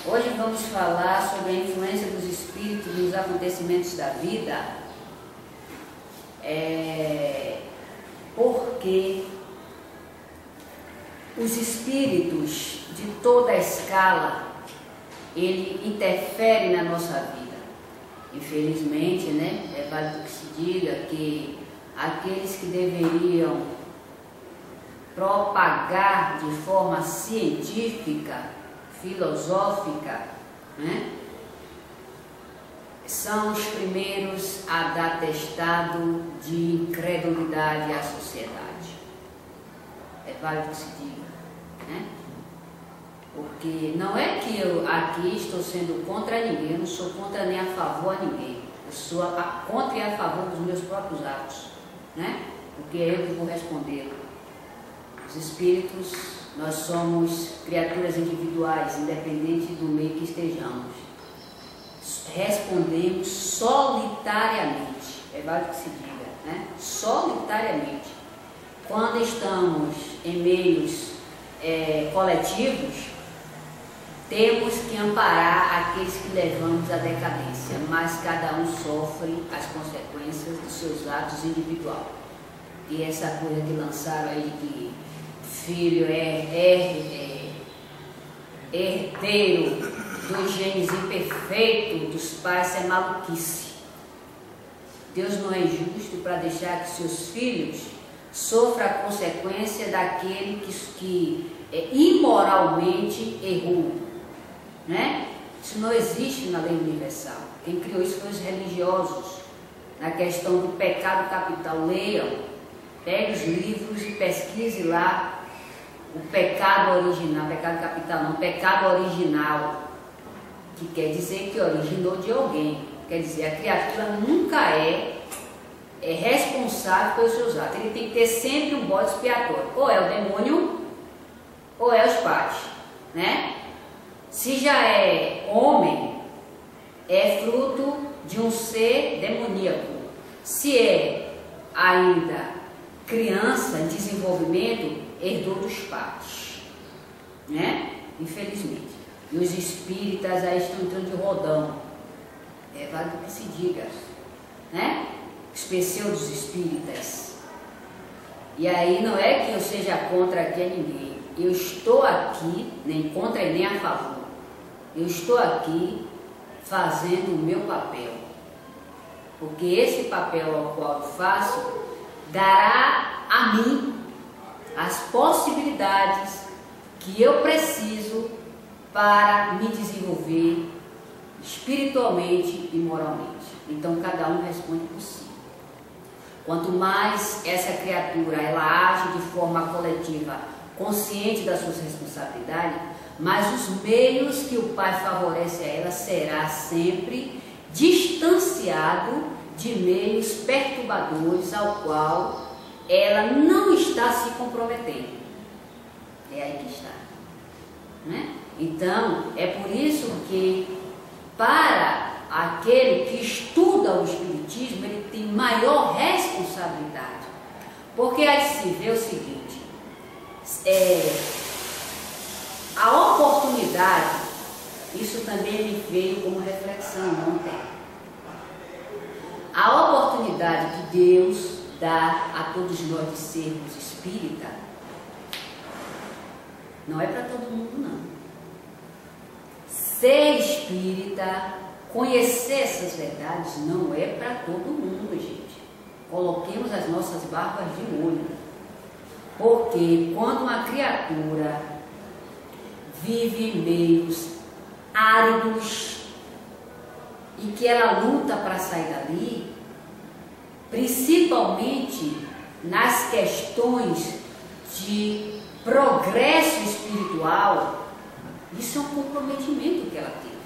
Hoje vamos falar sobre a influência dos espíritos nos acontecimentos da vida, porque os espíritos de toda a escala, ele interfere na nossa vida. Infelizmente, né, é válido que se diga que aqueles que deveriam propagar de forma científica, filosófica, né, são os primeiros a dar testado de incredulidade à sociedade. É válido que se diga, né? Porque não é que eu aqui estou sendo contra ninguém, eu não sou contra nem a favor a ninguém. Eu sou contra e a favor dos meus próprios atos, né? Porque é eu que vou responder. Os espíritos, nós somos criaturas individuais, independente do meio que estejamos. Respondemos solitariamente, é válido que se diga, né? Solitariamente. Quando estamos em meios coletivos, temos que amparar aqueles que levamos à decadência, mas cada um sofre as consequências dos seus atos individuais. E essa coisa que lançaram aí de que filho é herdeiro dos genes imperfeitos dos pais, é maluquice. Deus não é justo para deixar que seus filhos sofram a consequência daquele que imoralmente errou, né? Isso não existe na lei universal. Quem criou isso foi os religiosos. Na questão do pecado capital, leiam, pegue os livros e pesquise lá o pecado original, pecado capital não, pecado original, que quer dizer que originou de alguém. Quer dizer, a criatura nunca é responsável pelos seus atos. Ele tem que ter sempre um bode expiatório. Ou é o demônio, ou é os pais, né? Se já é homem, é fruto de um ser demoníaco. Se é ainda criança em desenvolvimento, herdou dos pais, né? Infelizmente. E os espíritas aí estão entrando de rodão. É válido que se diga, né? Os pseudos espíritas. E aí não é que eu seja contra aqui a ninguém. Eu estou aqui, nem contra e nem a favor. Eu estou aqui fazendo o meu papel. Porque esse papel ao qual eu faço dará a mim as possibilidades que eu preciso para me desenvolver espiritualmente e moralmente. Então cada um responde por si. Quanto mais essa criatura ela age de forma coletiva, consciente das suas responsabilidades, mas os meios que o Pai favorece a ela será sempre distanciado de meios perturbadores ao qual ela não está se comprometendo. É aí que está, né? Então, é por isso que para aquele que estuda o Espiritismo, ele tem maior responsabilidade. Porque aí se vê o seguinte, a oportunidade, isso também me veio como reflexão ontem. A oportunidade que Deus dá a todos nós de sermos espírita, não é para todo mundo, não. Ser espírita, conhecer essas verdades, não é para todo mundo, gente. Coloquemos as nossas barbas de molho. Porque quando uma criatura vive em meios áridos e que ela luta para sair dali, principalmente nas questões de progresso espiritual, isso é um comprometimento que ela teve.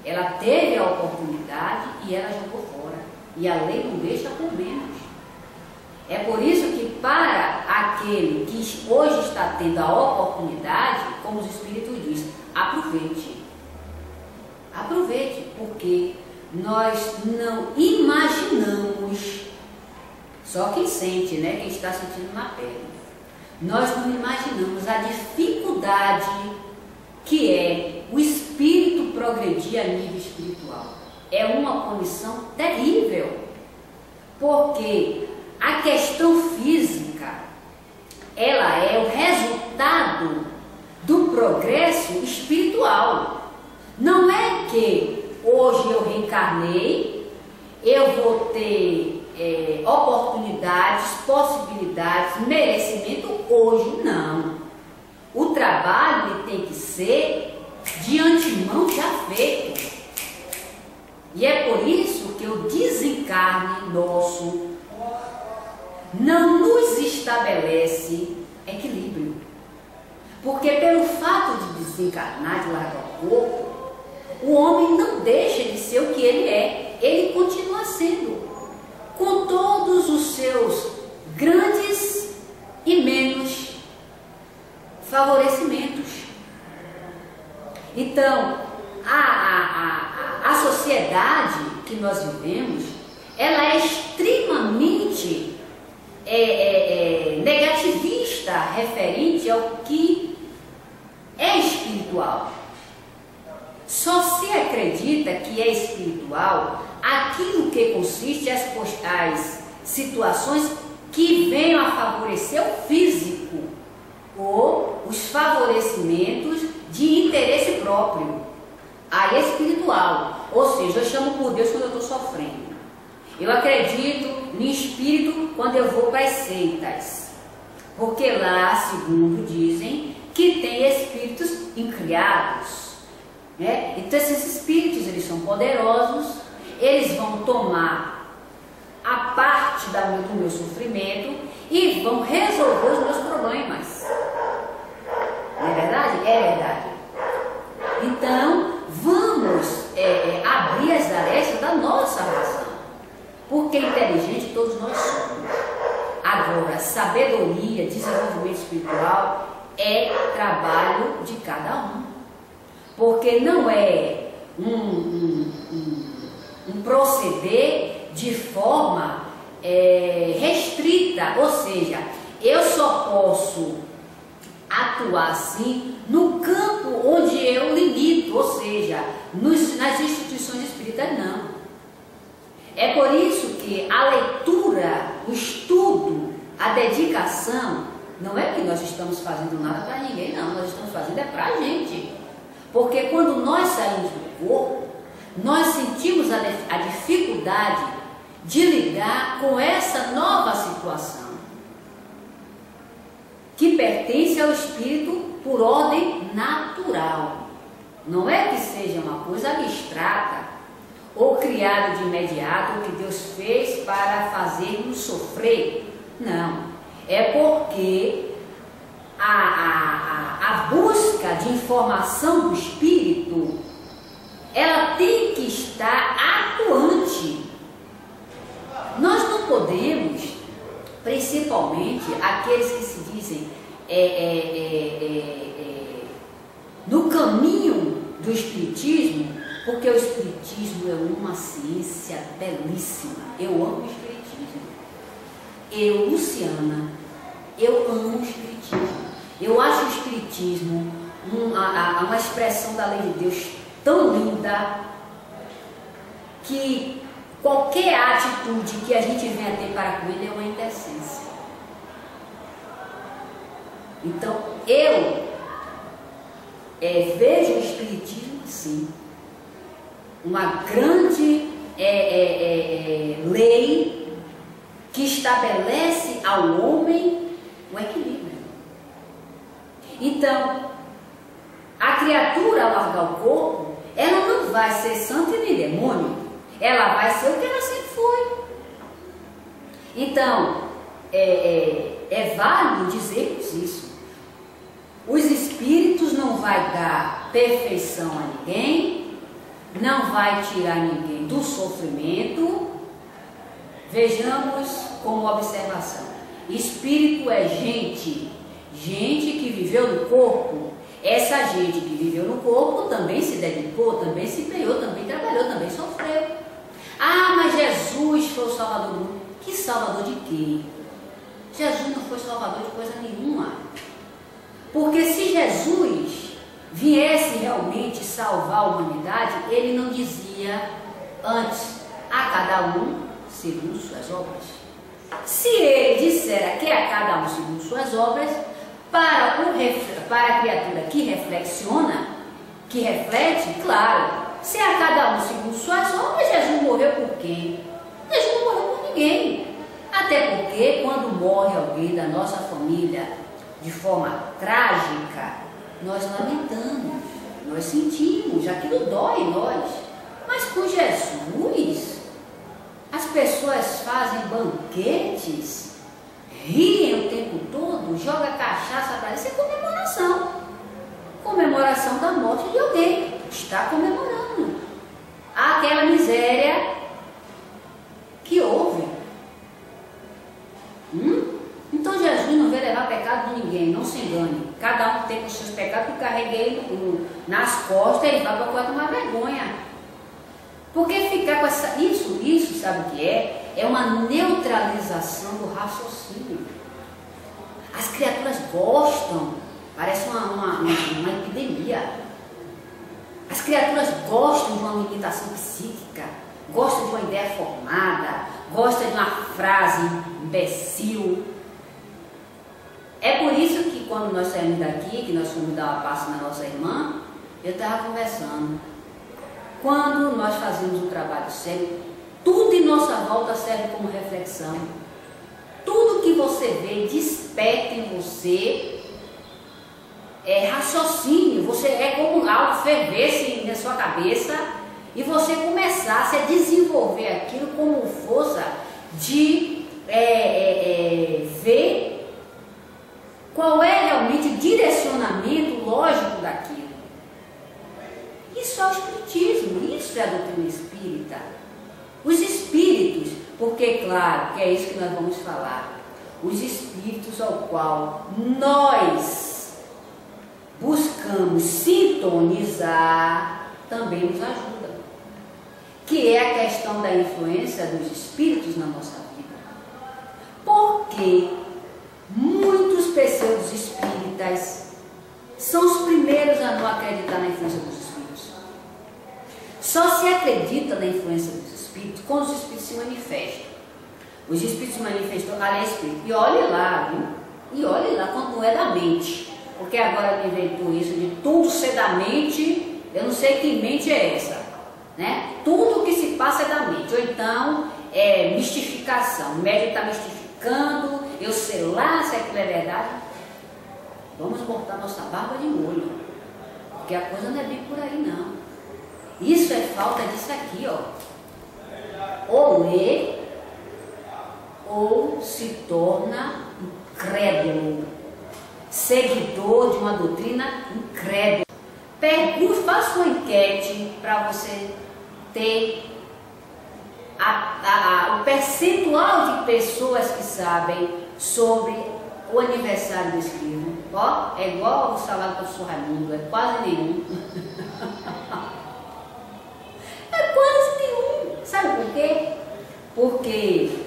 Ela teve a oportunidade e ela jogou fora. E a lei não deixa por menos. É por isso que para aquele que hoje está tendo a oportunidade, como os Espíritos dizem, aproveite. Aproveite, porque nós não imaginamos, só quem sente, né? Quem está sentindo na pele. Nós não imaginamos a dificuldade que é o espírito conseguiu progredir a nível espiritual. É uma condição terrível, porque a questão física, ela é o resultado do progresso espiritual. Não é que hoje eu reencarnei, eu vou ter oportunidades, possibilidades, merecimento hoje, não. O trabalho tem que ser de antemão já feito. E é por isso que o desencarne nosso não nos estabelece equilíbrio. Porque pelo fato de desencarnar, de largar o corpo, o homem não deixa de ser o que ele é. Ele continua sendo, com todos os seus grandes e menos favorecimentos. Então, a sociedade que nós vivemos, ela é extremamente negativista referente ao que é espiritual. Só se acredita que é espiritual aquilo que consiste as situações que venham a favorecer o físico ou os favorecimentos de interesse próprio. Aí é espiritual, ou seja, eu chamo por Deus quando eu estou sofrendo. Eu acredito no espírito quando eu vou para as seitas, porque lá, segundo dizem, que tem espíritos incriados, né? Então esses espíritos, eles são poderosos, eles vão tomar a parte do meu sofrimento e vão resolver os meus problemas. Não é verdade? É verdade. Então, vamos abrir as arestas da nossa razão, porque inteligente todos nós somos. Agora, sabedoria, desenvolvimento espiritual é trabalho de cada um, porque não é um proceder de forma restrita, ou seja, eu só posso atuar assim no campo onde eu limito, ou seja, nas instituições espíritas não. É por isso que a leitura, o estudo, a dedicação, não é que nós estamos fazendo nada para ninguém, não, nós estamos fazendo é para a gente. Porque quando nós saímos do corpo, nós sentimos a dificuldade de lidar com essa nova situação, que pertence ao espírito por ordem natural. Não é que seja uma coisa abstrata ou criada de imediato, ou que Deus fez para fazer-nos sofrer. Não. É porque a busca de informação do espírito, ela tem que estar atuante. Nós não podemos, principalmente aqueles que se dizem no caminho do espiritismo, porque o espiritismo é uma ciência belíssima. Eu amo o espiritismo. Eu, Luciana, eu amo o espiritismo. Eu acho o espiritismo uma expressão da lei de Deus tão linda que qualquer atitude que a gente venha ter para com ele é uma indecência. Então, eu vejo o espiritismo assim, uma grande lei que estabelece ao homem o equilíbrio. Então, a criatura, ao largar o corpo, ela não vai ser santa e nem demônio, ela vai ser o que ela sempre foi. Então, é válido dizermos isso. Os espíritos não vai dar perfeição a ninguém, não vai tirar ninguém do sofrimento. Vejamos como observação: espírito é gente que viveu no corpo. Essa gente que viveu no corpo também se dedicou, também se empenhou, também trabalhou, também sofreu. Ah, mas Jesus foi o salvador do mundo. Que salvador de quê? Jesus não foi salvador de coisa nenhuma. Porque se Jesus viesse realmente salvar a humanidade, ele não dizia antes, a cada um segundo suas obras. Se ele dissera que a cada um segundo suas obras, para a criatura que reflexiona, que reflete, claro, se a cada um segundo suas obras, Jesus morreu por quem? Jesus não morreu por ninguém. Até porque quando morre alguém da nossa família de forma trágica, nós lamentamos, nós sentimos, aquilo dói em nós. Mas com Jesus, as pessoas fazem banquetes, riem o tempo todo, jogam cachaça para isso, é comemoração. Comemoração da morte de alguém, está comemorando aquela miséria que houve. Então Jesus não veio levar pecado de ninguém, não se engane. Cada um tem os seus pecados, que carreguei nas costas e vai para tomar vergonha. Porque ficar com isso, sabe o que é? É uma neutralização do raciocínio. As criaturas gostam, parece uma epidemia. As criaturas gostam de uma limitação psíquica, gostam de uma ideia formada, gostam de uma frase imbecil. É por isso que quando nós saímos daqui, que nós fomos dar uma passe na nossa irmã, eu estava conversando. Quando nós fazemos um trabalho sério, tudo em nossa volta serve como reflexão. Tudo que você vê desperta em você raciocínio. Você é como algo fervesse na sua cabeça e você começasse a desenvolver aquilo como força de ver qual é realmente o direcionamento lógico daquilo. Isso é o espiritismo, isso é a doutrina espírita. Os espíritos, porque claro, que é isso que nós vamos falar, os espíritos ao qual nós buscamos sintonizar também nos ajudam, que é a questão da influência dos espíritos na nossa vida. Porque muitos pseudos espíritas são os primeiros a não acreditar na influência dos espíritos. Só se acredita na influência dos espíritos quando os espíritos se manifestam. Os espíritos se manifestam, é espírito. E olhe lá, viu? E olhe lá quando é da mente. Porque agora me inventou isso de tudo ser da mente. Eu não sei que mente é essa, né? Tudo que se passa é da mente. Ou então é mistificação. O médico está mistificando, eu sei lá se aquilo é verdade. Vamos botar nossa barba de molho. Porque a coisa não é bem por aí, não. Isso é falta disso aqui, ó. Ou lê, ou se torna incrédulo, seguidor de uma doutrina incrédula. Faça uma enquete para você ter o percentual de pessoas que sabem sobre o aniversário do Espírito. Ó, é igual o salário do professor Raimundo, é quase nenhum. É quase nenhum. Sabe por quê? Porque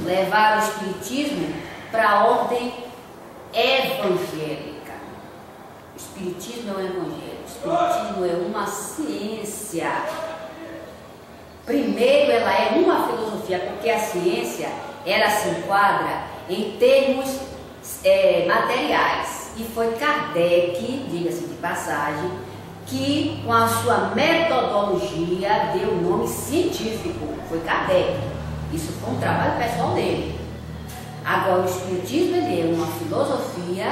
levaram o espiritismo para a ordem evangélica. O espiritismo é o evangelho. O espiritismo é uma ciência. Primeiro, ela é uma filosofia, porque a ciência, ela se enquadra em termos materiais. E foi Kardec, diga-se de passagem, que com a sua metodologia deu o nome científico. Foi Kardec. Isso foi um trabalho pessoal dele. Agora, o espiritismo ele é uma filosofia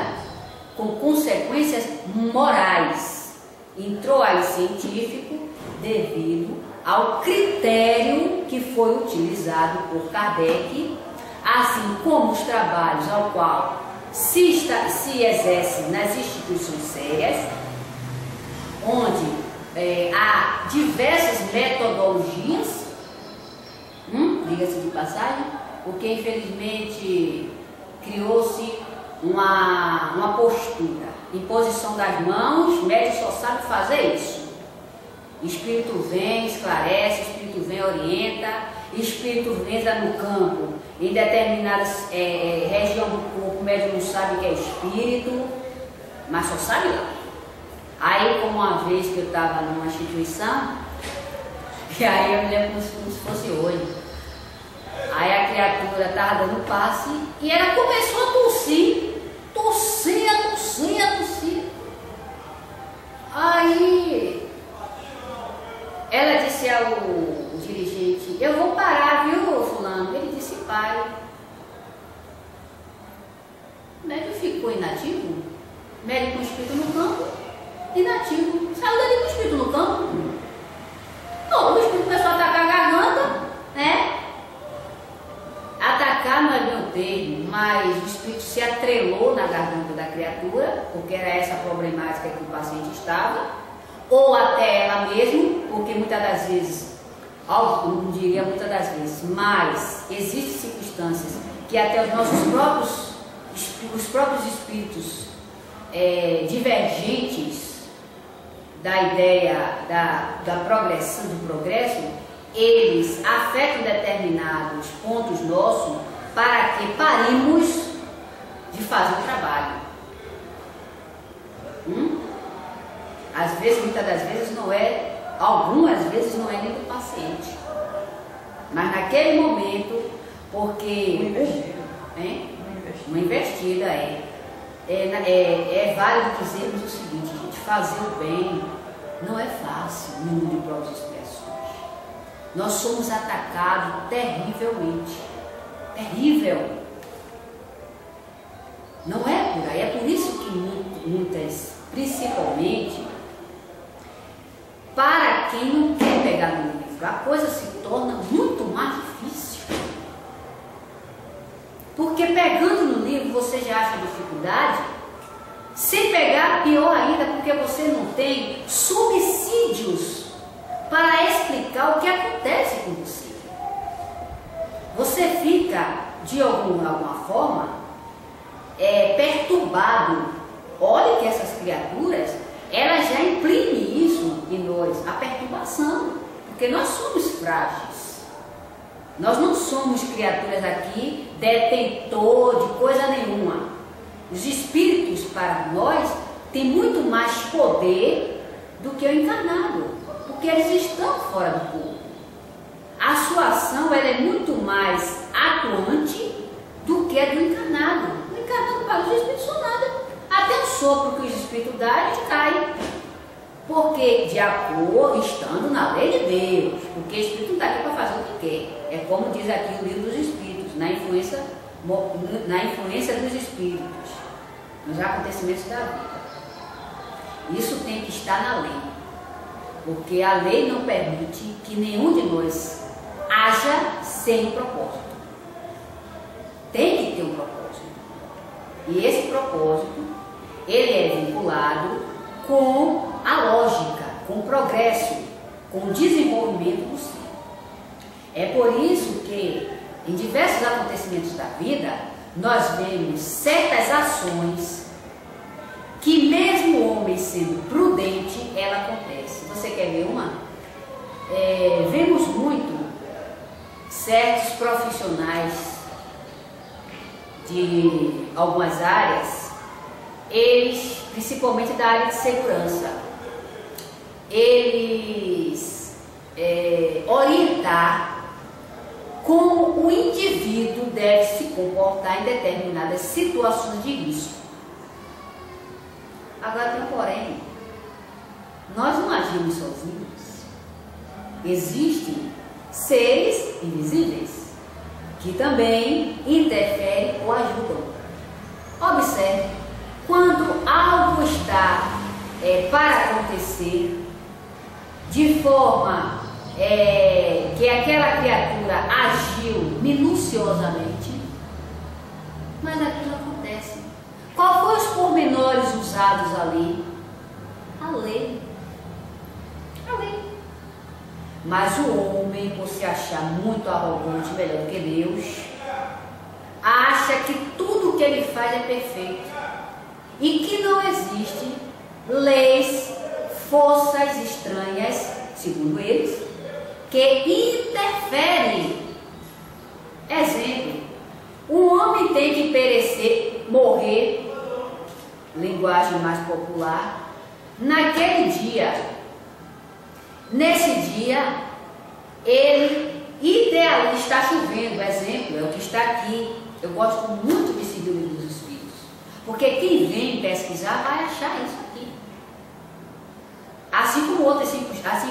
com consequências morais. Entrou aí científico devido ao critério que foi utilizado por Kardec, assim como os trabalhos ao qual se exerce nas instituições sérias, onde há diversas metodologias, diga-se de passagem, porque infelizmente criou-se uma postura, imposição das mãos, o médico só sabe fazer isso. Espírito vem, esclarece, Espírito vem, orienta, Espírito entra no campo, em determinadas região do corpo, o médico não sabe o que é Espírito, mas só sabe lá. Aí, como uma vez que eu estava numa instituição, e aí eu me lembro como se fosse hoje. Aí a criatura estava dando passe e ela começou a tossir. Aí ela disse ao dirigente: eu vou parar, viu, fulano? Ele disse: pare. O médico ficou inativo. O médico com o espírito no campo, inativo. Saiu dali com o espírito no campo. Não, o espírito começou a atacar a garganta, né? Atacar não é bem o termo, mas o espírito se atrelou na garganta da criatura, porque era essa a problemática que o paciente estava, ou até ela mesma, porque muitas das vezes, não diria muitas das vezes, mas existem circunstâncias que até os próprios espíritos divergentes da ideia da progressão, do progresso, eles afetam determinados pontos nossos para que paremos de fazer o trabalho. Às vezes, muitas das vezes não é, algumas vezes não é nem do paciente, mas naquele momento, porque uma investida é válido dizermos o seguinte, gente: fazer o bem não é fácil no mundo de provas e expiações. Nós somos atacados terrivelmente. Terrível. Não é por aí. É por isso que muitas, principalmente, para quem não quer pegar no livro, a coisa se torna muito mais difícil. Porque pegando no livro você já acha dificuldade. Sem pegar, pior ainda, porque você não tem subsídios para explicar o que acontece com você. Você fica, de alguma forma, perturbado. Olha que essas criaturas, elas já imprimem isso em nós, a perturbação, porque nós somos frágeis. Nós não somos criaturas aqui detentor de coisa nenhuma. Os espíritos, para nós, têm muito mais poder do que o encarnado, porque eles estão fora do corpo. A sua ação ela é muito mais atuante do que a do encarnado. O encarnado para os espíritos são nada. Até o sopro que os espíritos dão, eles caem. Porque, de acordo, estando na lei de Deus, porque o espírito não está aqui para fazer o que quer. É como diz aqui o livro dos espíritos, na influência dos espíritos, nos acontecimentos da vida. Isso tem que estar na lei, porque a lei não permite que nenhum de nós haja sem propósito. Tem que ter um propósito. E esse propósito, ele é vinculado com a lógica, com o progresso, com o desenvolvimento do ser. É por isso que, em diversos acontecimentos da vida, nós vemos certas ações que, mesmo o homem sendo prudente, ela acontece. Você quer ver uma? Vemos muito certos profissionais de algumas áreas, eles, principalmente da área de segurança, eles orientar como o indivíduo deve se comportar em determinadas situações de risco. Agora tem um porém, nós não agimos sozinhos. Existem seres invisíveis que também interferem ou ajudam. Observe, quando algo está para acontecer de forma que aquela criatura agiu minuciosamente, mas aquilo acontece. Qual foram os pormenores usados ali? A lei. A lei. Mas o homem, por se achar muito arrogante, melhor do que Deus, acha que tudo que ele faz é perfeito e que não existe leis, forças estranhas, segundo eles, que interferem. Exemplo: um homem tem que perecer, morrer, linguagem mais popular, naquele dia, nesse dia, ele idealiza, está chovendo, exemplo, é o que está aqui. Eu gosto muito de seguir o livro dos Espíritos, porque quem vem pesquisar vai achar isso aqui. Assim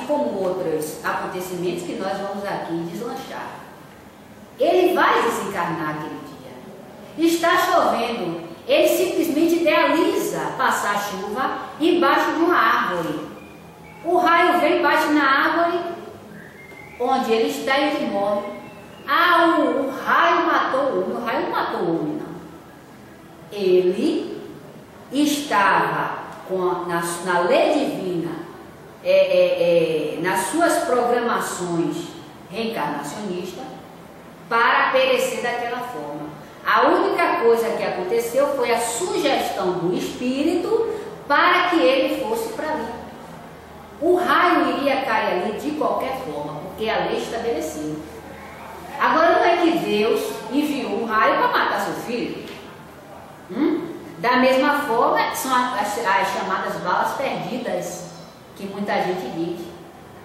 como outros acontecimentos que nós vamos aqui deslanchar. Ele vai desencarnar aquele dia. Está chovendo, ele simplesmente idealiza passar a chuva embaixo de uma árvore. O raio vem, bate na árvore onde ele está e ele morre. Ah, o raio matou o homem. O raio não matou o homem, não. Ele estava na lei divina, nas suas programações reencarnacionistas, para perecer daquela forma. A única coisa que aconteceu foi a sugestão do espírito para que ele fosse para ali. O raio iria cair ali de qualquer forma, porque a lei estabeleceu. Agora não é que Deus enviou um raio para matar seu filho? Da mesma forma, são as chamadas balas perdidas, que muita gente diz.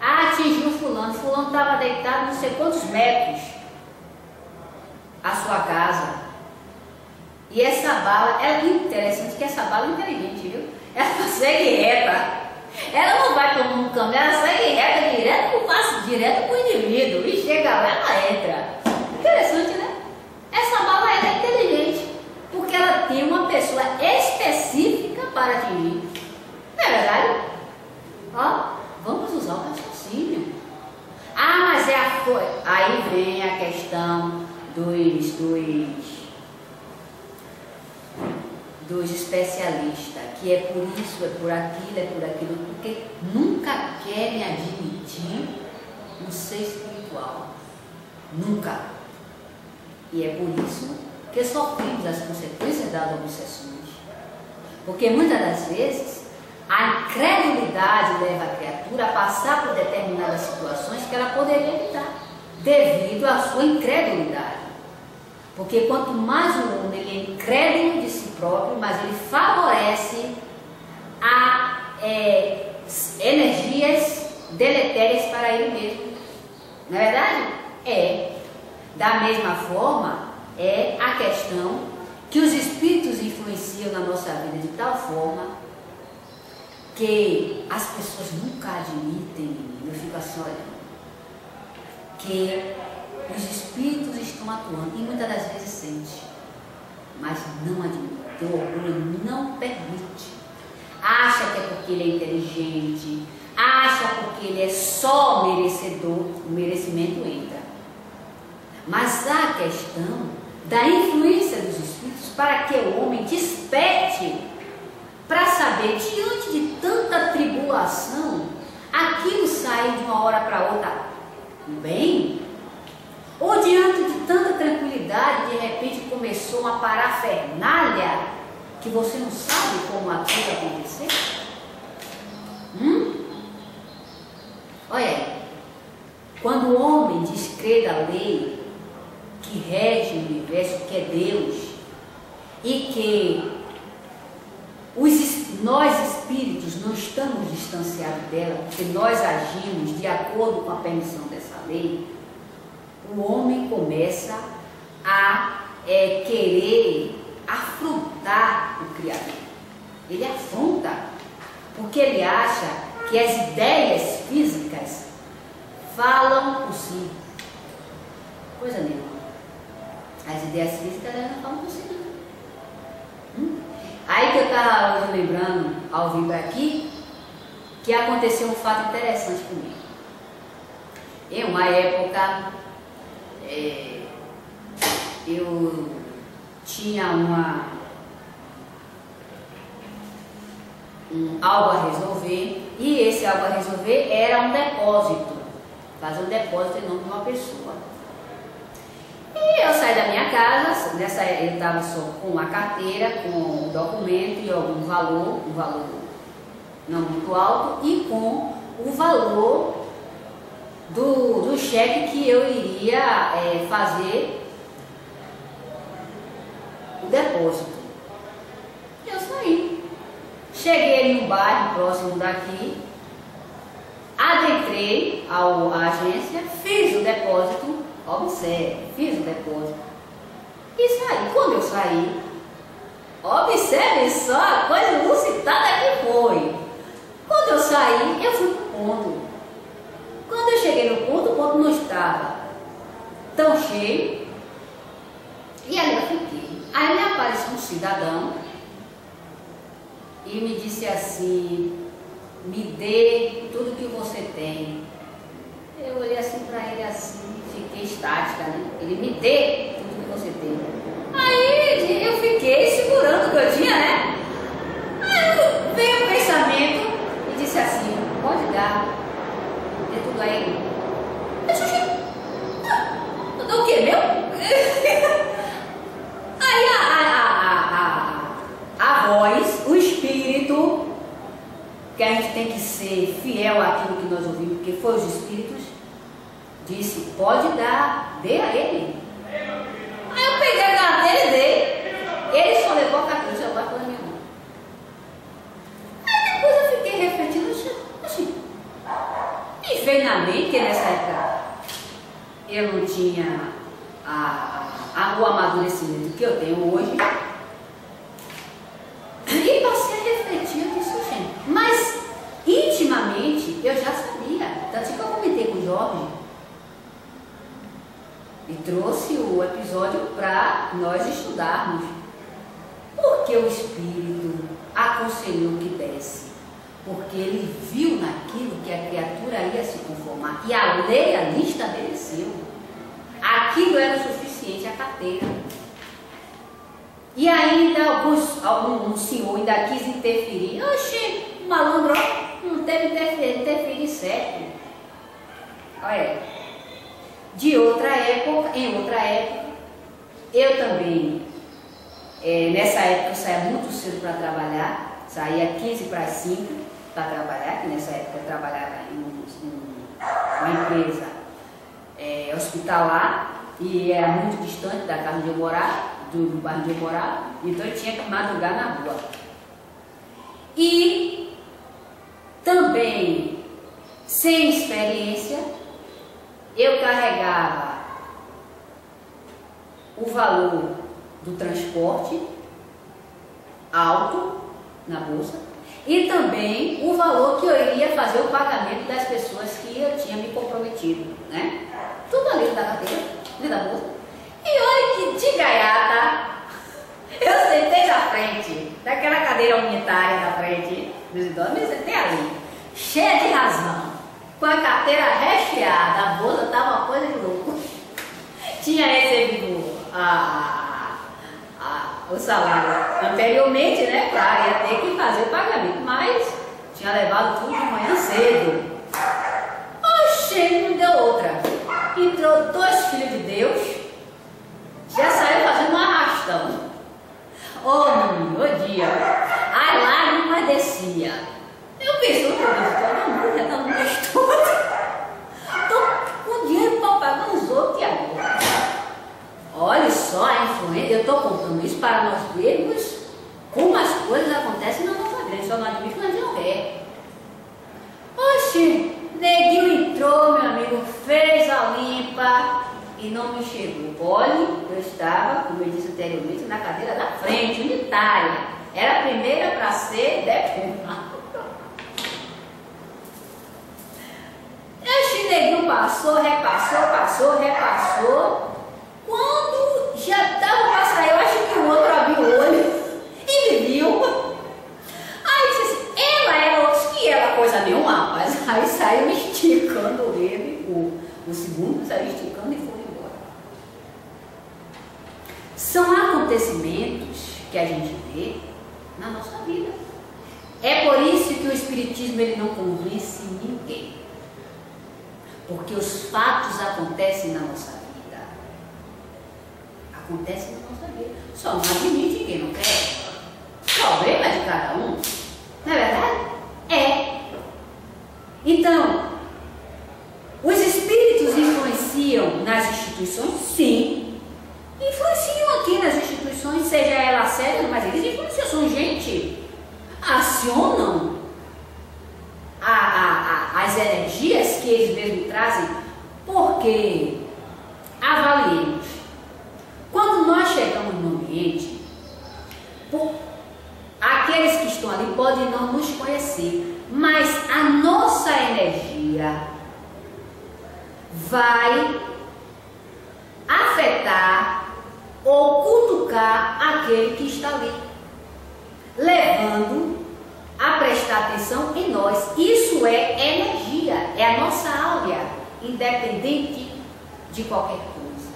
Ah, atingiu fulano estava deitado não sei quantos metros a sua casa. E essa bala, é interessante que essa bala é inteligente, viu? Ela segue reta. Ela não vai tomar um caminho, ela segue reta direto para o indivíduo. E chega lá, ela entra. Interessante, né? Essa bala é inteligente, porque ela tem uma pessoa específica para atingir. Não é verdade? Ó, vamos usar o raciocínio. Ah, mas aí vem a questão dos especialistas, que é por isso, é por aquilo, porque nunca querem admitir um ser espiritual. Nunca. E é por isso que sofremos as consequências das obsessões. Porque muitas das vezes a incredulidade leva a criatura a passar por determinadas situações que ela poderia evitar, devido à sua incredulidade. Porque quanto mais o homem ele é incrédulo de si próprio, mais ele favorece a energias deletérias para ele mesmo. Não é verdade? É. Da mesma forma, é a questão que os espíritos influenciam na nossa vida de tal forma que as pessoas nunca admitem, eu fico assim olhando, que os espíritos estão atuando, e muitas das vezes sente, mas não admite, o orgulho não permite. Acha que é porque ele é inteligente, acha porque ele é só merecedor, o merecimento entra. Mas há a questão da influência dos espíritos para que o homem desperte para saber, diante de tanta tribulação, aquilo sair de uma hora para outra bem? Ou diante de tanta tranquilidade, de repente começou uma parafernália que você não sabe como aquilo aconteceu? Olha aí, quando o homem descrê da lei que rege o universo, que é Deus, e que nós espíritos não estamos distanciados dela, porque nós agimos de acordo com a permissão dessa lei, o homem começa a querer afrontar o Criador. Ele afronta, porque ele acha que as ideias físicas falam por si. Coisa nenhuma. As ideias físicas não falam por si, não. Aí que eu estava lembrando ao vivo aqui, que aconteceu um fato interessante comigo. Em uma época, eu tinha algo a resolver, e esse algo a resolver era um depósito, fazer um depósito em nome de uma pessoa. E eu saí da minha casa, eu estava só com uma carteira, com um documento e algum valor, um valor não muito alto, e com o valor do cheque que eu iria fazer o depósito. Eu saí. Cheguei num bairro próximo daqui, adentrei à agência, fiz o depósito, observe, fiz o depósito e saí. Quando eu saí, observe só a coisa inusitada que foi. Quando eu saí, eu fui para o ponto. Quando eu cheguei no ponto, o ponto não estava tão cheio e ali eu fiquei. Aí me apareceu um cidadão e me disse assim: me dê tudo que você tem. Eu olhei assim para ele assim, fiquei estática, né? Ele: me dê tudo que você tem. Aí eu fiquei segurando o que eu tinha, né? Aí veio o pensamento e disse assim: pode dar, dê tudo a ele. Eu disse: o quê, meu? Aí a voz, o espírito, que a gente tem que ser fiel àquilo que nós ouvimos, porque foi os espíritos, disse: pode dar, dê a ele. Aí eu peguei a carteira e dei. Ele só levou a carteira, o celular foi na minha mão. Aí depois eu fiquei refletindo assim. Me veio na mente que nessa época eu não tinha o amadurecimento que eu tenho hoje. E passei a refletir, eu disse: gente, mas intimamente eu já sabia. Tanto que eu comentei com o Jorge e trouxe o episódio para nós estudarmos. Porque o Espírito aconselhou que desse? Porque ele viu naquilo que a criatura ia se conformar. E a lei ali estabeleceu. Aquilo era o suficiente, a carteira. E ainda um senhor ainda quis interferir. Oxê, o malandro não teve interferir certo. Olha, em outra época, eu também, nessa época eu saía muito cedo para trabalhar, saía 15 para as 5 para trabalhar, que nessa época eu trabalhava em uma empresa hospitalar, e era muito distante da casa onde eu morava, do bairro onde eu morava, então eu tinha que madrugar na rua. E também, sem experiência, eu carregava o valor do transporte alto na bolsa e também o valor que eu iria fazer o pagamento das pessoas que eu tinha me comprometido, né? Tudo ali da carteira, dentro da bolsa. E olha que de gaiata, eu sentei na frente, daquela cadeira unitária na frente dos idosos, eu sentei ali, cheia de razão, com a carteira recheada, a bolsa estava uma coisa de louco. Tinha recebido o salário anteriormente, né? Claro, ia ter que fazer o pagamento, mas tinha levado tudo de manhã cedo. Oxê, não deu outra. Entrou 2 filhos de Deus, já saiu fazendo um arrastão. Menino, ô dia. As lágrimas descia. Eu pensei: meu Deus, já está no meu estômago. Estou com dinheiro para pagar os outros e agora? Olha só a influência. Eu estou contando isso para nós vermos como as coisas acontecem na nossa vida. Só não admite que nós não é. Oxe, neguinho entrou, meu amigo, fez a limpa e não me chegou. Olha, eu estava, como eu disse anteriormente, na cadeira da frente, unitária. Era a primeira para ser deputada. Esse neguinho passou, repassou. Quando já estava para sair, eu acho que o outro abriu o olho e me viu. Aí disse assim: ela era outro, que era coisa nenhuma, rapaz. Aí saiu esticando ele, o segundo saiu esticando e foi embora. São acontecimentos que a gente vê na nossa vida. É por isso que o Espiritismo ele não convence ninguém. Porque os fatos acontecem na nossa vida. Acontecem na nossa vida. Só não admite quem não quer. O problema é de cada um. Não é verdade? É. Então, os espíritos influenciam nas instituições? Sim. Influenciam aqui nas instituições, seja ela séria, mas eles influenciam, são gente. acionam as energias que eles mesmos trazem, porque avaliemos. Quando nós chegamos no ambiente, aqueles que estão ali podem não nos conhecer, mas a nossa energia vai afetar ou cutucar aquele que está ali, levando a prestar atenção em nós. Isso é energia, é a nossa áurea, independente de qualquer coisa.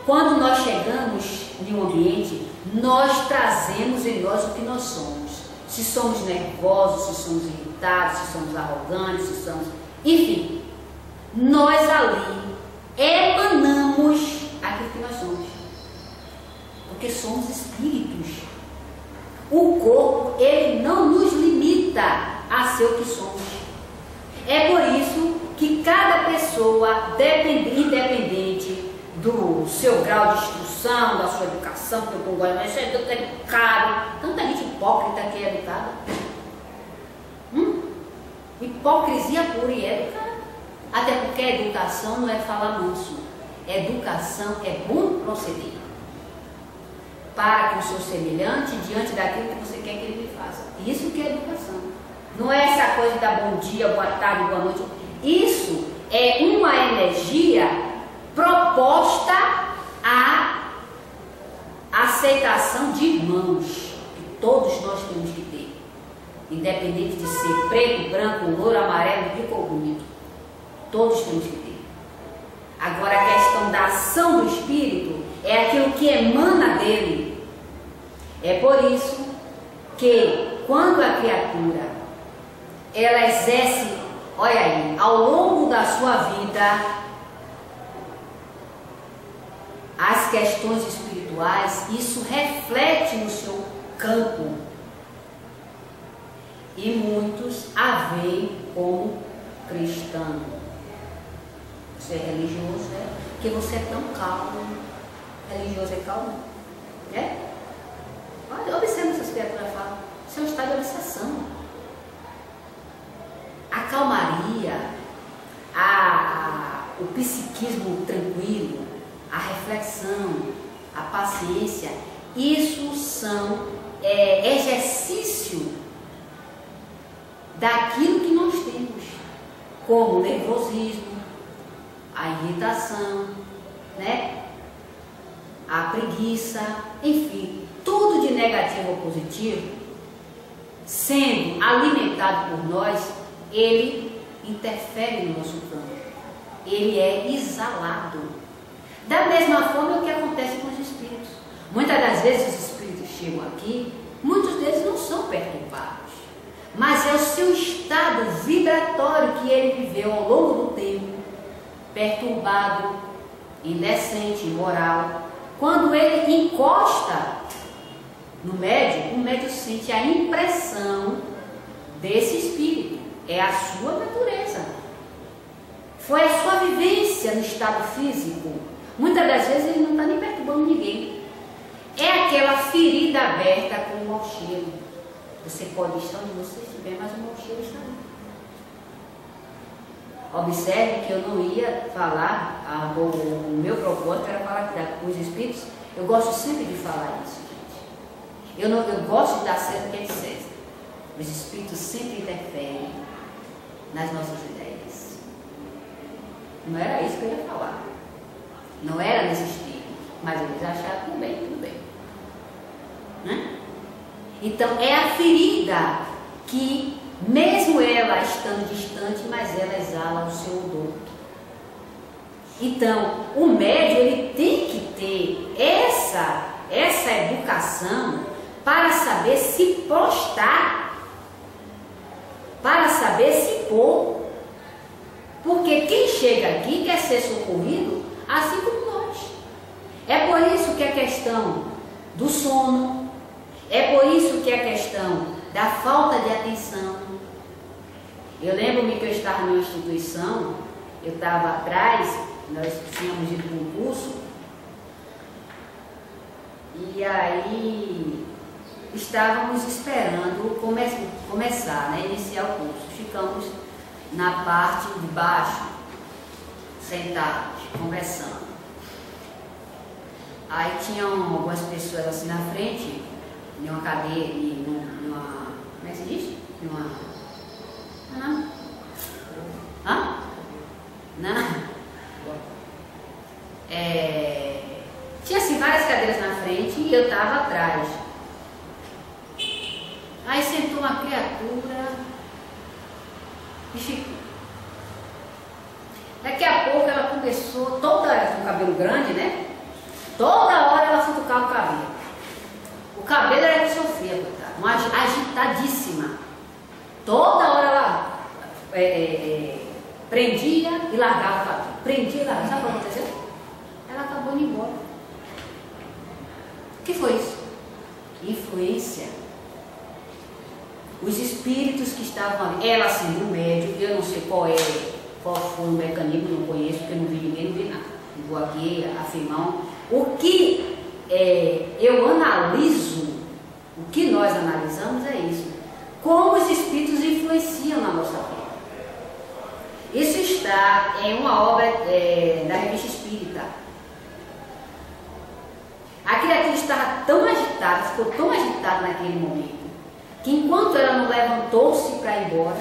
Quando nós chegamos em um ambiente, nós trazemos em nós o que nós somos. Se somos nervosos, se somos irritados, se somos arrogantes, se somos... Enfim, nós ali emanamos aquilo que nós somos. Porque somos espíritos. O corpo, ele não nos limita a ser o que somos. É por isso que cada pessoa, independente do seu grau de instrução, da sua educação, porque eu gosto, mas é educado, tanta gente hipócrita que é educada. Hipocrisia pura e é educada. Até porque a educação não é falar manso. Educação é bom proceder. Para com o seu semelhante diante daquilo que você quer que ele lhe faça. Isso que é educação. Não é essa coisa de dar bom dia, boa tarde, boa noite. Isso é uma energia proposta à aceitação de irmãos, que todos nós temos que ter. Independente de ser preto, branco, louro, amarelo, rico ou bonito. Todos temos que ter. Agora a questão da ação do Espírito é aquilo que emana dele. É por isso que quando a criatura ela exerce, olha aí, ao longo da sua vida, as questões espirituais, isso reflete no seu campo. E muitos a veem como cristão. Você é religioso, né? Porque você é tão calmo. Religioso é calmo, né? Olha, observe essas criaturas falam. Isso é um estado de obsessão. A calmaria, o psiquismo tranquilo, a reflexão, a paciência, isso são exercício daquilo que nós temos, como o nervosismo, a irritação, né? A preguiça, enfim, tudo de negativo ou positivo, sendo alimentado por nós, ele interfere no nosso campo, ele é exalado. Da mesma forma o que acontece com os espíritos. Muitas das vezes os espíritos chegam aqui, muitos deles não são perturbados, mas é o seu estado vibratório que ele viveu ao longo do tempo, perturbado, indecente, imoral. Quando ele encosta no médium, o médium sente a impressão desse espírito. É a sua natureza. Foi a sua vivência no estado físico. Muitas das vezes ele não está nem perturbando ninguém. É aquela ferida aberta com o mau cheiro. Você pode estar onde você estiver, mas o mau cheiro está ali. Observe que eu não ia falar, o meu propósito era falar com os espíritos. Eu gosto sempre de falar isso, gente. Eu gosto de dar certo o que é de César. Os espíritos sempre interferem nas nossas ideias. Não era isso que eu ia falar. Não era nesse estilo. Mas eles acharam tudo bem. Né? Então é a ferida que, mesmo ela estando distante, mas ela exala o seu odor. Então, o médium ele tem que ter essa educação para saber se postar, para saber se pôr. Porque quem chega aqui quer ser socorrido assim como nós. É por isso que a questão do sono, é por isso que a questão da falta de atenção. Eu lembro-me que eu estava numa instituição, eu estava atrás, nós tínhamos ido para um curso, e aí estávamos esperando começar, né, iniciar o curso. Ficamos na parte de baixo, sentados, conversando. Aí tinham algumas pessoas assim na frente, em uma cadeira, como é que se diz? Tinha assim várias cadeiras na frente e eu estava atrás. Aí sentou uma criatura e ficou. Daqui a pouco ela começou, toda com o cabelo grande, né? Toda hora ela futucava o cabelo. O cabelo era que sofria, coitada, uma agitadíssima. Toda hora ela prendia e largava o cabelo. Prendia e largava. Sabe o que aconteceu? Ela acabou indo embora. O que foi isso? Influência. Os espíritos que estavam ali, ela sendo médium, eu não sei qual foi o mecanismo, não conheço, porque não vi ninguém, não vi nada. Não vou aqui afirmar. O que eu analiso, o que nós analisamos é isso. Como os espíritos influenciam na nossa vida. Isso está em uma obra da Revista Espírita. A criatura estava tão agitada, ficou tão agitada naquele momento, que enquanto ela não levantou-se para ir embora,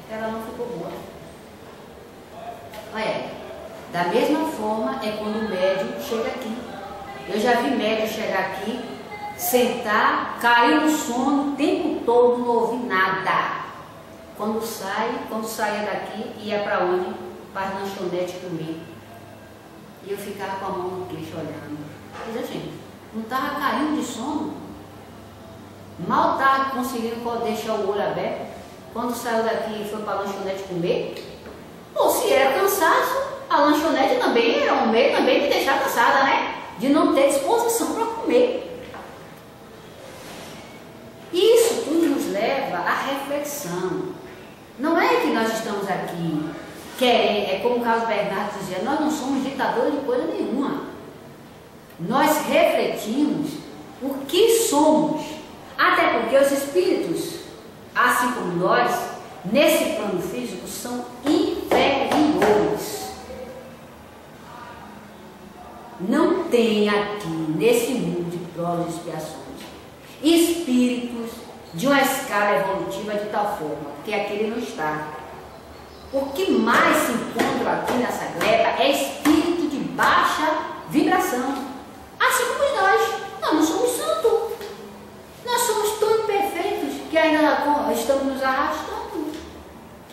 ela não ficou boa. Olha, da mesma forma é quando o médium chega aqui. Eu já vi médium chegar aqui, sentar, cair no sono o tempo todo, não ouvi nada. Quando saía daqui, ia para onde? Para a lanchonete comer. E eu ficava com a mão no queixo olhando. Mas gente, não estava caindo de sono. Mal estava conseguindo deixar o olho aberto. Quando saiu daqui e foi para a lanchonete comer. Ou se era cansaço, a lanchonete também era um meio também de deixar cansada, né? De não ter disposição para comer. Isso tudo nos leva à reflexão. Não é que nós estamos aqui querendo, é como o Carlos Bernardo dizia, nós não somos ditadores de coisa nenhuma. Nós refletimos o que somos. Até porque os espíritos, assim como nós, nesse plano físico, são inferiores. Não tem aqui, nesse mundo de provas e expiações, espíritos de uma escala evolutiva de tal forma que aquele não está. O que mais se encontra aqui nessa gleba é espírito de baixa vibração. Assim como nós não somos santos. Nós somos tão imperfeitos que ainda estamos nos arrastando.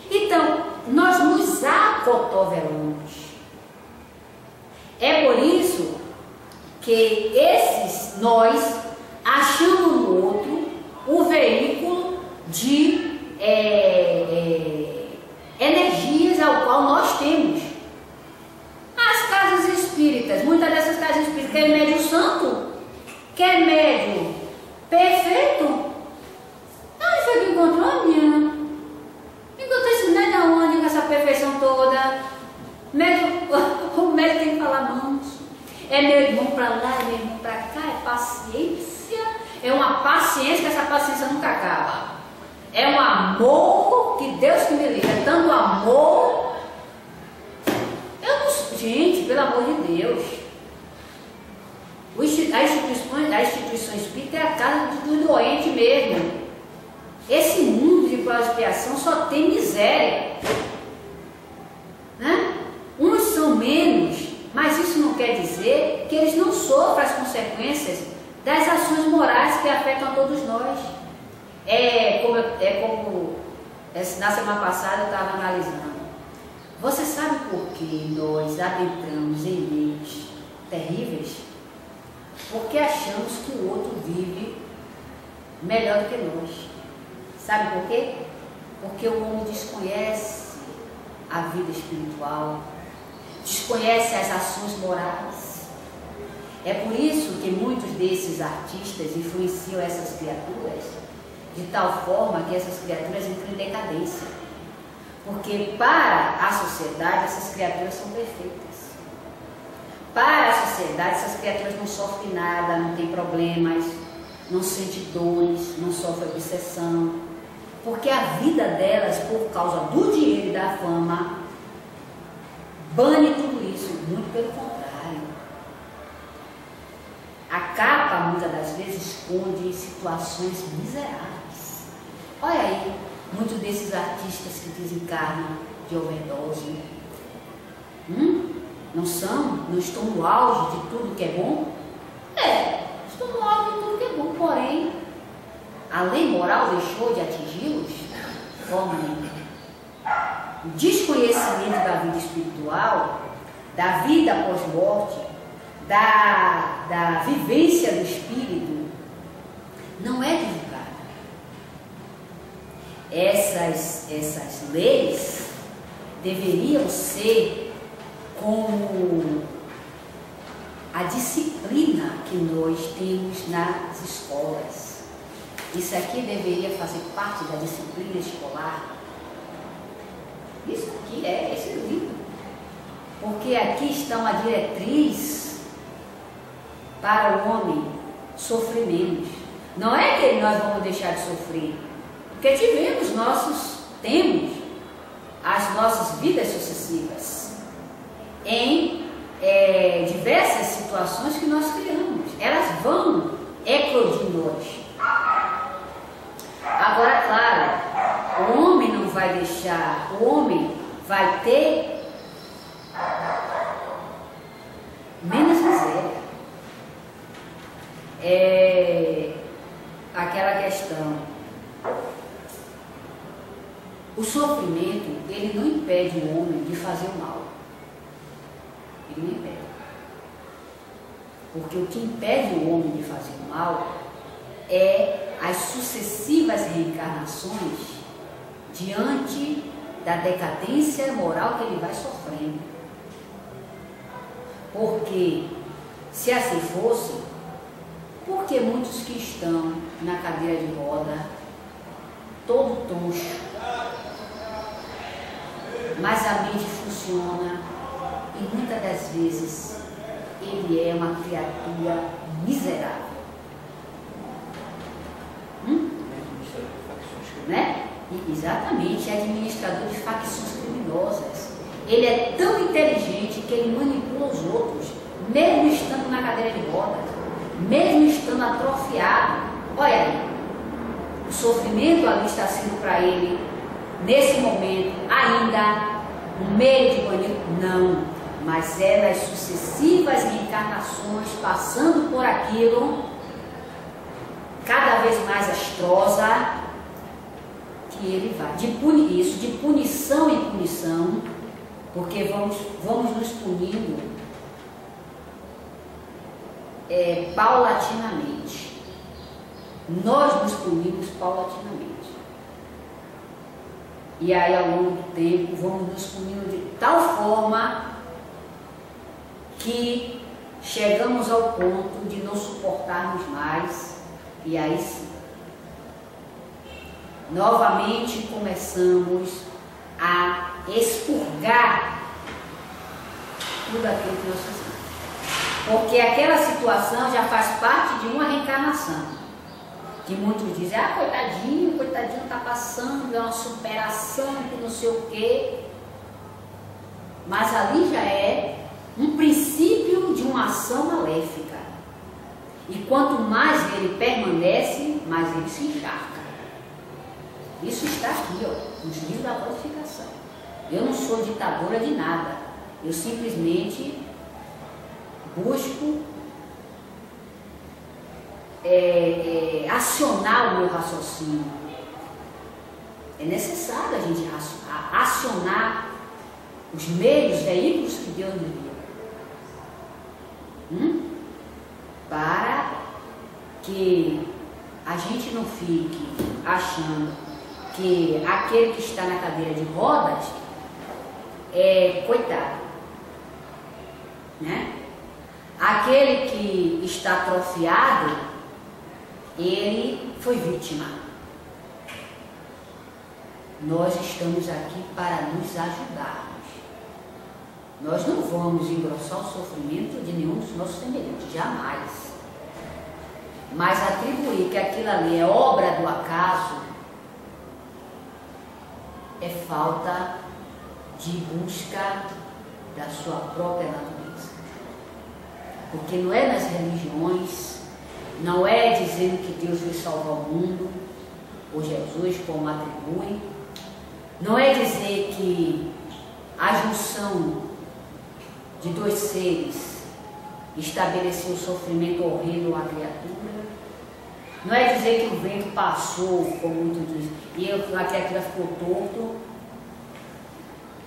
Então, nós nos acotovelamos. É por isso que nós achamos no outro o veículo de energias ao qual nós temos. As casas espíritas, muitas dessas casas espíritas querem médium santo, quer médium perfeito. Onde foi que encontrou a minha? Encontrou esse médium aonde, com essa perfeição toda? O médium tem que falar manso. É meu irmão para lá, é meu irmão para cá, é paciência. É uma paciência que essa paciência nunca acaba. É um amor que Deus que me livre. É tanto amor. Gente, pelo amor de Deus. A instituição espírita é a casa do doente mesmo. Esse mundo de prova e expiação só tem miséria. Né? Uns são menos, mas isso não quer dizer que eles não sofram as consequências das ações morais que afetam a todos nós. Na semana passada eu estava analisando. Você sabe por que nós adentramos em meios terríveis? Porque achamos que o outro vive melhor do que nós. Sabe por quê? Porque o homem desconhece a vida espiritual, desconhece as ações morais. É por isso que muitos desses artistas influenciam essas criaturas de tal forma que essas criaturas entram em decadência. Porque para a sociedade essas criaturas são perfeitas. Para a sociedade essas criaturas não sofrem nada, não têm problemas. não sente dores, não sofre obsessão, porque a vida delas, por causa do dinheiro e da fama, bane tudo isso. Muito pelo contrário. A capa, muitas das vezes, esconde situações miseráveis. Olha aí, muitos desses artistas que desencarnam de overdose, não estão no auge de tudo que é bom? Estão no auge de tudo que é bom, porém, a lei moral deixou de atingi-los de forma nenhuma. O desconhecimento da vida espiritual, da vida após morte, da vivência do espírito, não é divulgada. Essas leis deveriam ser como a disciplina que nós temos nas escolas. Isso aqui deveria fazer parte da disciplina escolar. Isso aqui é esse livro. Porque aqui está uma diretriz para o homem sofrer menos. Não é que nós vamos deixar de sofrer, porque temos as nossas vidas sucessivas em diversas situações que nós criamos. Elas vão eclodir em nós. Agora, claro, o homem não vai deixar, o homem vai ter menos miséria. Aquela questão. O sofrimento, ele não impede o homem de fazer o mal. Ele não impede. Porque o que impede o homem de fazer o mal é as sucessivas reencarnações diante da decadência moral que ele vai sofrendo. Porque, se assim fosse, por que muitos que estão na cadeira de roda, todo toncho, mas a mente funciona e muitas das vezes ele é uma criatura miserável. Né? Exatamente, é administrador de facções criminosas. Ele é tão inteligente que ele manipula os outros, mesmo estando na cadeira de rodas, mesmo estando atrofiado. Olha aí, o sofrimento ali está sendo para ele, nesse momento, ainda um meio de banir? Não, mas é nas sucessivas reencarnações, passando por aquilo, cada vez mais astrosa, que ele vai, de punição em punição, porque vamos nos punindo paulatinamente. Nós nos punimos paulatinamente. E aí, ao longo do tempo, vamos nos punindo de tal forma que chegamos ao ponto de não suportarmos mais, e aí sim, novamente começamos a expurgar tudo aquilo que nós fizemos. Porque aquela situação já faz parte de uma reencarnação. Que muitos dizem, coitadinho está passando, é uma superação, que não sei o quê. Mas ali já é um princípio de uma ação maléfica. E quanto mais ele permanece, mais ele se encharca. Isso está aqui, nos livros da codificação. Eu não sou ditadora de nada. Eu simplesmente busco acionar o meu raciocínio. É necessário a gente acionar os meios, veículos que Deus nos deu, para que a gente não fique achando que aquele que está na cadeira de rodas é coitado, né? Aquele que está atrofiado, ele foi vítima. Nós estamos aqui para nos ajudarmos. Nós não vamos engrossar o sofrimento de nenhum dos nossos semelhantes, jamais. Mas atribuir que aquilo ali é obra do acaso é falta de busca da sua própria natureza. Porque não é nas religiões, não é dizendo que Deus veio salvar o mundo, ou Jesus, como atribuem, não é dizer que a junção de dois seres estabeleceu o sofrimento horrível à criatura, não é dizer que o vento passou, como muito diz, e a criatura ficou torto,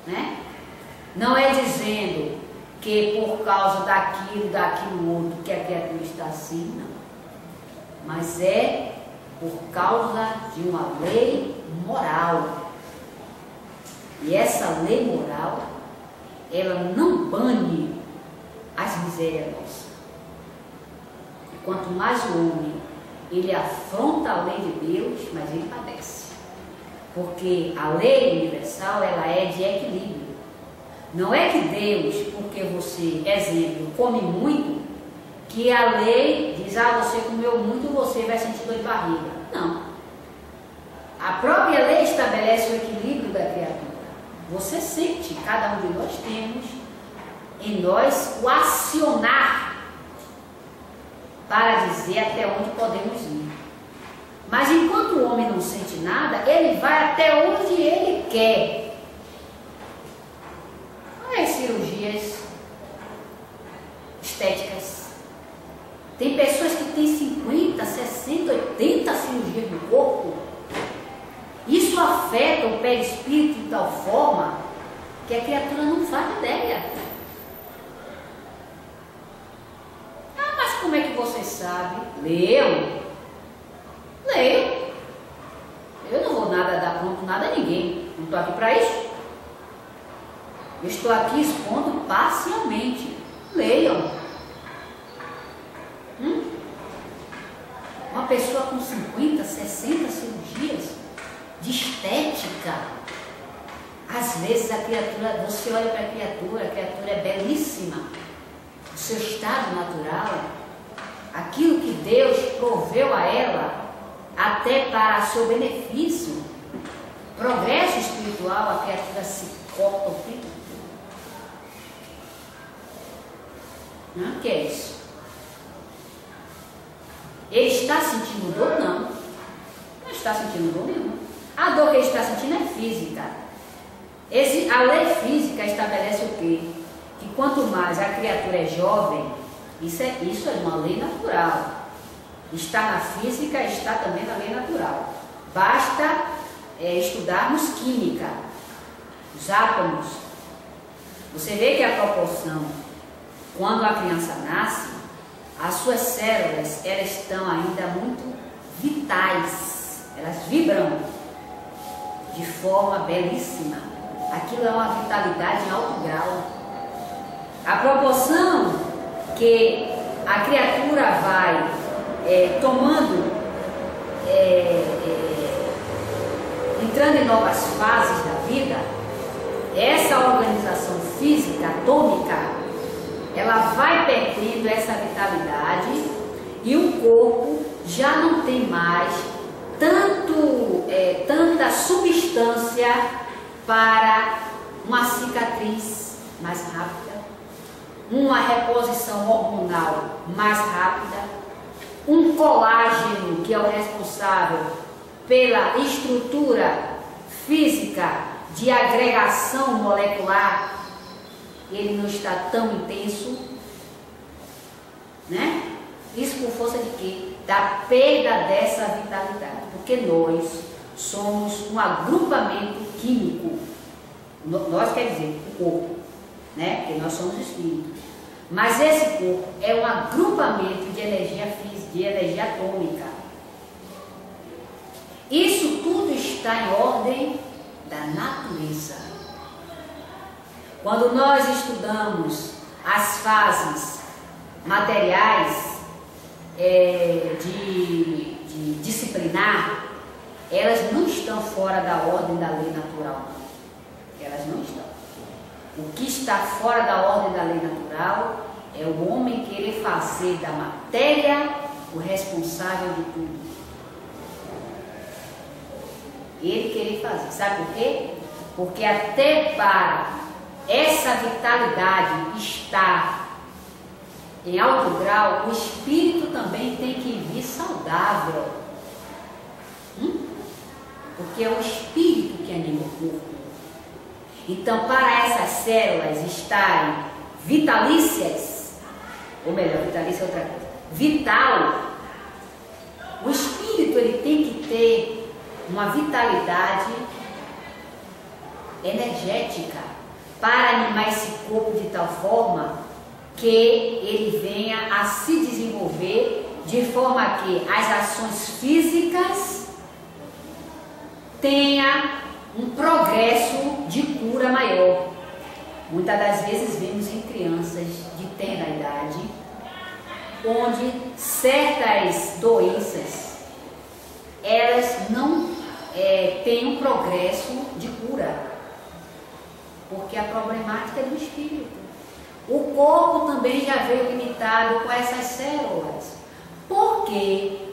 né? Não é dizendo que por causa daquilo outro, que a criatura está assim, não. Mas é por causa de uma lei moral. E essa lei moral, ela não bane as misérias nossas. E quanto mais o homem, ele afronta a lei de Deus, mas ele padece. Porque a lei universal, ela é de equilíbrio. Não é que Deus, porque você, exemplo, come muito, que a lei diz, você comeu muito, você vai sentir dor de barriga. Não. A própria lei estabelece o equilíbrio da criatura. Você sente, cada um de nós temos em nós o acionar para dizer até onde podemos ir. Mas enquanto o homem não sente nada, ele vai até onde ele quer. Olha as cirurgias estéticas. Tem pessoas que têm 50, 60, 80 cirurgias no corpo. Isso afeta o perispírito de tal forma que a criatura não faz ideia. Mas como é que você sabe? Leiam. Eu não vou dar pronto nada a ninguém. Não estou aqui para isso. Eu estou aqui expondo parcialmente. Leiam. Uma pessoa com 50, 60 cirurgias de estética. Às vezes a criatura, você olha para a criatura é belíssima. O seu estado natural, aquilo que Deus proveu a ela, até para seu benefício, progresso espiritual, a criatura se corta o tempo todo. O que é isso? Ele está sentindo dor? Não. Não está sentindo dor nenhuma. A dor que ele está sentindo é física. A lei física estabelece o quê? Que quanto mais a criatura é jovem, isso é uma lei natural. Está na física, está também na lei natural. Basta estudarmos química, os átomos. Você vê que a proporção, quando a criança nasce, as suas células, elas estão ainda muito vitais, elas vibram de forma belíssima. Aquilo é uma vitalidade em alto grau. A proporção que a criatura vai tomando, entrando em novas fases da vida, essa organização física, atômica, ela vai perdendo essa vitalidade e o corpo já não tem mais tanta substância para uma cicatriz mais rápida, uma reposição hormonal mais rápida, um colágeno que é o responsável pela estrutura física de agregação molecular, ele não está tão intenso, né? Isso por força de quê? Da perda dessa vitalidade, porque nós somos um agrupamento químico. Nós quer dizer o corpo, né? Porque nós somos espíritos. Mas esse corpo é um agrupamento de energia física, de energia atômica. Isso tudo está em ordem da natureza. Quando nós estudamos as fases materiais de disciplinar, elas não estão fora da ordem da lei natural. Elas não estão. O que está fora da ordem da lei natural é o homem querer fazer da matéria o responsável de tudo. Ele querer fazer. Sabe por quê? Porque até para essa vitalidade estar em alto grau, o espírito também tem que vir saudável. Porque é o espírito que anima o corpo. Então, para essas células estarem vitalícias, ou melhor, vitalícia é outra coisa, vital, o espírito ele tem que ter uma vitalidade energética para animar esse corpo de tal forma que ele venha a se desenvolver de forma que as ações físicas tenha um progresso de cura maior. Muitas das vezes vemos em crianças de tenra idade, onde certas doenças, elas não têm um progresso de cura, porque a problemática é do espírito. O corpo também já veio limitado com essas células, porque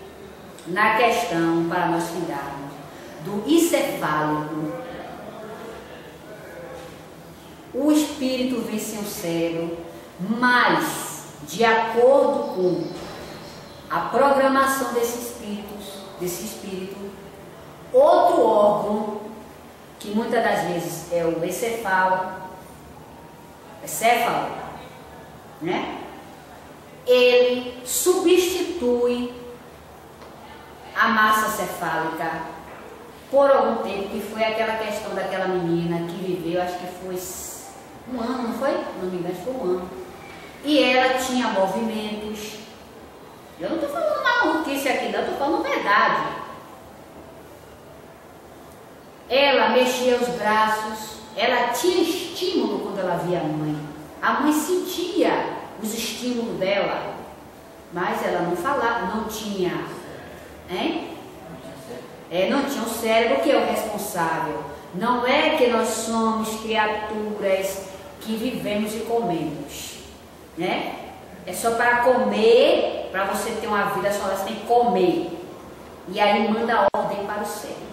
na questão, para nós cuidarmos do encefálico, o espírito vem sem o cérebro, mas de acordo com a programação desse espírito, outro órgão, que muitas das vezes é o encéfalo, né? Ele substitui a massa cefálica por algum tempo, que foi aquela questão daquela menina que viveu, acho que foi um ano, não foi? Não me engano, foi um ano. E ela tinha movimentos. Eu não estou falando maluquice aqui, não, estou falando verdade. Ela mexia os braços, ela tinha estímulo quando ela via a mãe. A mãe sentia os estímulos dela, mas ela não falava, não tinha, não tinha o cérebro que é o responsável. Não é que nós somos criaturas que vivemos e comemos, né? É só para comer, para você ter uma vida só, você tem que comer. E aí manda ordem para o cérebro.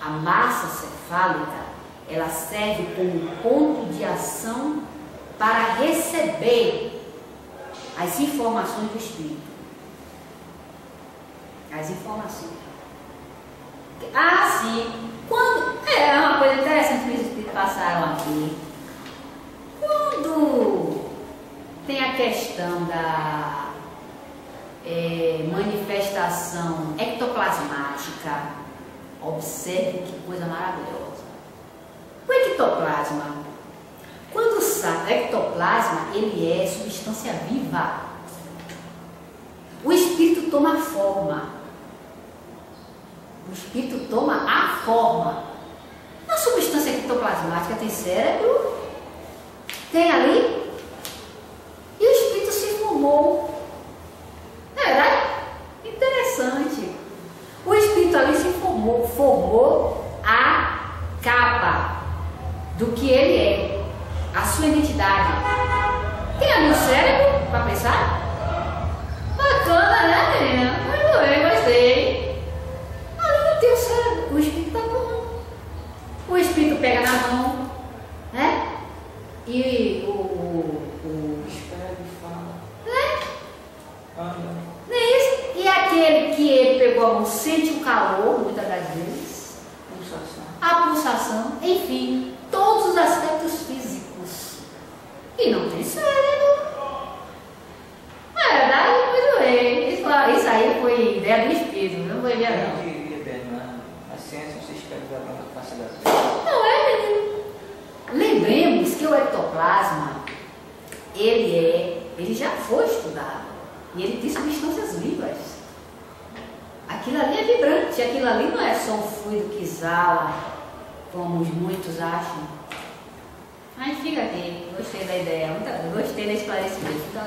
A massa cefálica, ela serve como ponto de ação para receber as informações do espírito. As informações. Ah, sim. Quando, é uma coisa interessante que os espíritos passaram aqui. Quando tem a questão da manifestação ectoplasmática, observe que coisa maravilhosa. O ectoplasma, quando sai, o ectoplasma, ele é substância viva. O espírito toma forma. O espírito toma a forma. A substância ectoplasmática tem cérebro, tem ali, e o espírito se formou. Era interessante. O espírito ali se formou a capa do que ele é, a sua identidade. Tem ali o cérebro para pensar? Bacana, né, menina? Muito bem, gostei. Ali não tem o cérebro, o espírito está tomando. O espírito pega na mão, né? E o escreve, fala. Né? Nem isso. E aquele que ele pegou a mão sente o calor, muitas das vezes. Pulsação. A pulsação, enfim, todos os aspectos físicos. E não tem cérebro. É verdade, muito bem. Isso aí foi ideia do espírito, não foi minha não. A ciência se escreve da capacidade. Não é, menino. Lembremos que o ectoplasma, ele já foi estudado. E ele tem substâncias vivas. Aquilo ali é vibrante, aquilo ali não é só um fluido que exala, como muitos acham. Mas fica aqui, gostei da ideia, gostei do esclarecimento. Então,